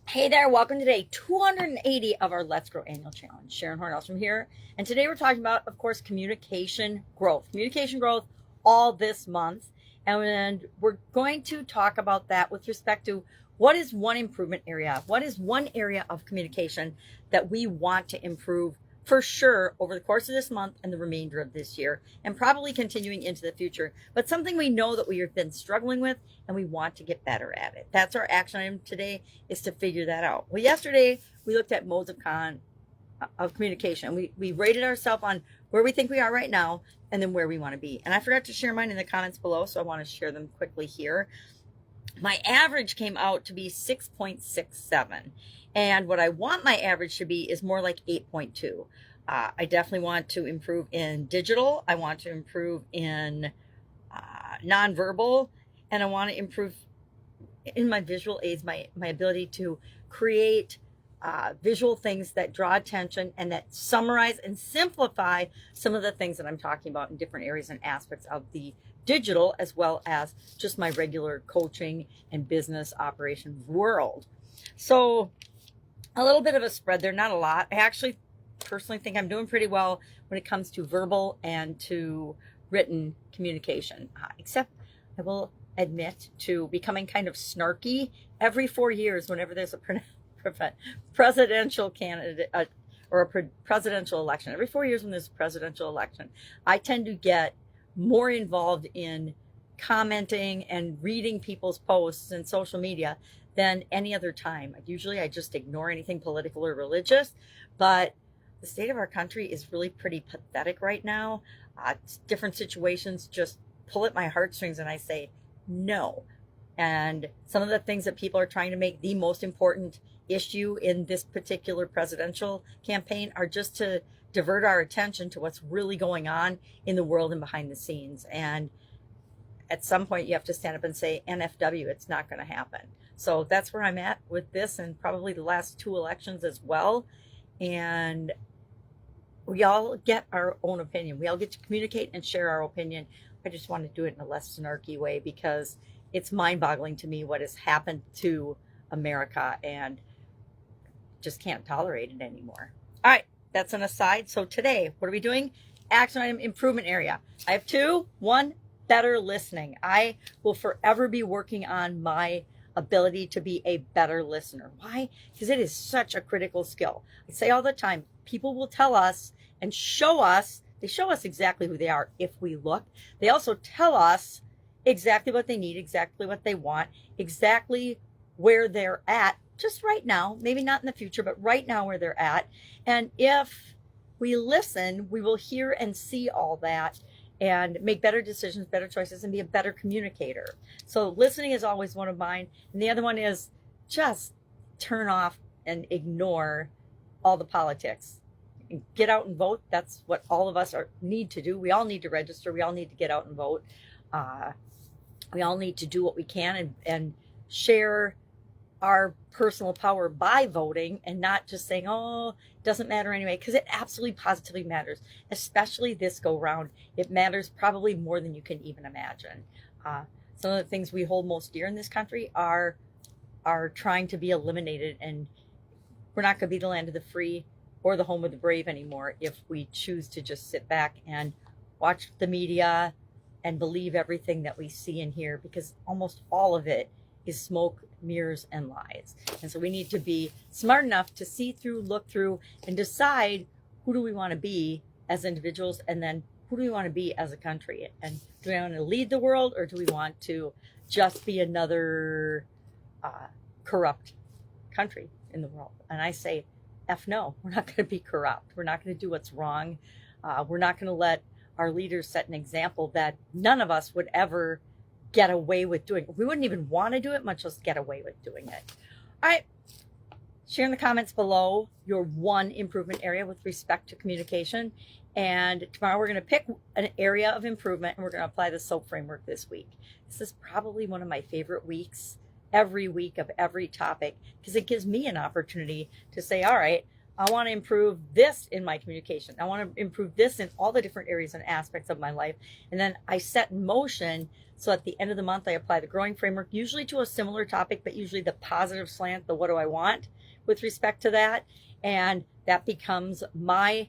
Hey there, welcome to day 280 of our Let's Grow annual challenge. Sharon Horne-Ellstrom here. And today we're talking about, of course, communication growth. Communication growth all this month. And we're going to talk about that with respect to what is one improvement area? What is one area of communication that we want to improve for sure over the course of this month and the remainder of this year, and probably continuing into the future, but something we know that we have been struggling with and we want to get better at it. That's our action item today, is to figure that out. Well, yesterday we looked at modes of communication. We rated ourselves on where we think we are right now and then where we want to be. And I forgot to share mine in the comments below, so I want to share them quickly here. My average came out to be 6.67. And what I want my average to be is more like 8.2. I definitely want to improve in digital. I want to improve in nonverbal. And I want to improve in my visual aids, my ability to create visual things that draw attention and that summarize and simplify some of the things that I'm talking about in different areas and aspects of the digital, as well as just my regular coaching and business operation world. So a little bit of a spread there, not a lot. I actually personally think I'm doing pretty well when it comes to verbal and to written communication, except I will admit to becoming kind of snarky every 4 years whenever there's a presidential candidate or a presidential election. Every 4 years when there's a presidential election, I tend to get more involved in commenting and reading people's posts and social media than any other time. Usually I just ignore anything political or religious, but the state of our country is really pretty pathetic right now. Different situations just pull at my heartstrings and I say no. And some of the things that people are trying to make the most important issue in this particular presidential campaign are just to divert our attention to what's really going on in the world and behind the scenes. And at some point you have to stand up and say, NFW, it's not going to happen. So that's where I'm at with this, and probably the last two elections as well. And we all get our own opinion. We all get to communicate and share our opinion. I just want to do it in a less snarky way because it's mind-boggling to me what has happened to America, and just can't tolerate it anymore. All right, that's an aside. So today, what are we doing? Action item improvement area. I have two. One, better listening. I will forever be working on my ability to be a better listener. Why? Because it is such a critical skill. I say all the time, people will tell us and show us, they show us exactly who they are if we look. They also tell us exactly what they need, exactly what they want, exactly where they're at just right now, maybe not in the future, but right now where they're at. And if we listen, we will hear and see all that and make better decisions, better choices, and be a better communicator. So listening is always one of mine. And the other one is just turn off and ignore all the politics. Get out and vote. That's what all of us need to do. We all need to register. We all need to get out and vote. We all need to do what we can and share our personal power by voting, and not just saying, oh, it doesn't matter anyway, because it absolutely positively matters, especially this go round. It matters probably more than you can even imagine. Some of the things we hold most dear in this country are trying to be eliminated, and we're not going to be the land of the free or the home of the brave anymore if we choose to just sit back and watch the media and believe everything that we see and hear, because almost all of it is smoke, mirrors, and lies. And so we need to be smart enough to see through, look through, and decide who do we want to be as individuals, and then who do we want to be as a country. And do we want to lead the world, or do we want to just be another corrupt country in the world? And I say, F no, we're not going to be corrupt. We're not going to do what's wrong. We're not going to let our leaders set an example that none of us would ever get away with doing. We wouldn't even want to do it, much less get away with doing it. All right. Share in the comments below your one improvement area with respect to communication. And tomorrow we're going to pick an area of improvement, and we're going to apply the SOAP framework this week. This is probably one of my favorite weeks, every week of every topic, because it gives me an opportunity to say, all right, I want to improve this in my communication. I want to improve this in all the different areas and aspects of my life. And then I set in motion So at the end of the month, I apply the growing framework, usually to a similar topic, but usually the positive slant, the what do I want with respect to that. And that becomes my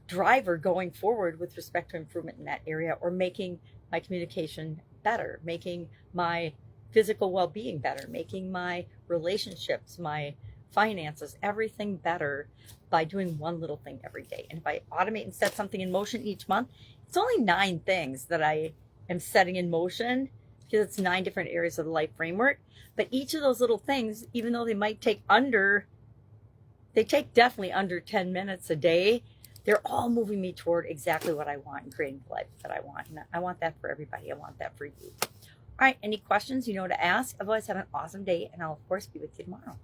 driver going forward with respect to improvement in that area, or making my communication better, making my physical well-being better, making my relationships, my finances, everything better by doing one little thing every day. And if I automate and set something in motion each month, it's only 9 things that I am setting in motion, because it's 9 different areas of the life framework. But each of those little things, even though they might take definitely under 10 minutes a day, they're all moving me toward exactly what I want and creating the life that I want. And I want that for everybody. I want that for you. All right, any questions, you know to ask. Otherwise, have an awesome day, and I'll, of course, be with you tomorrow.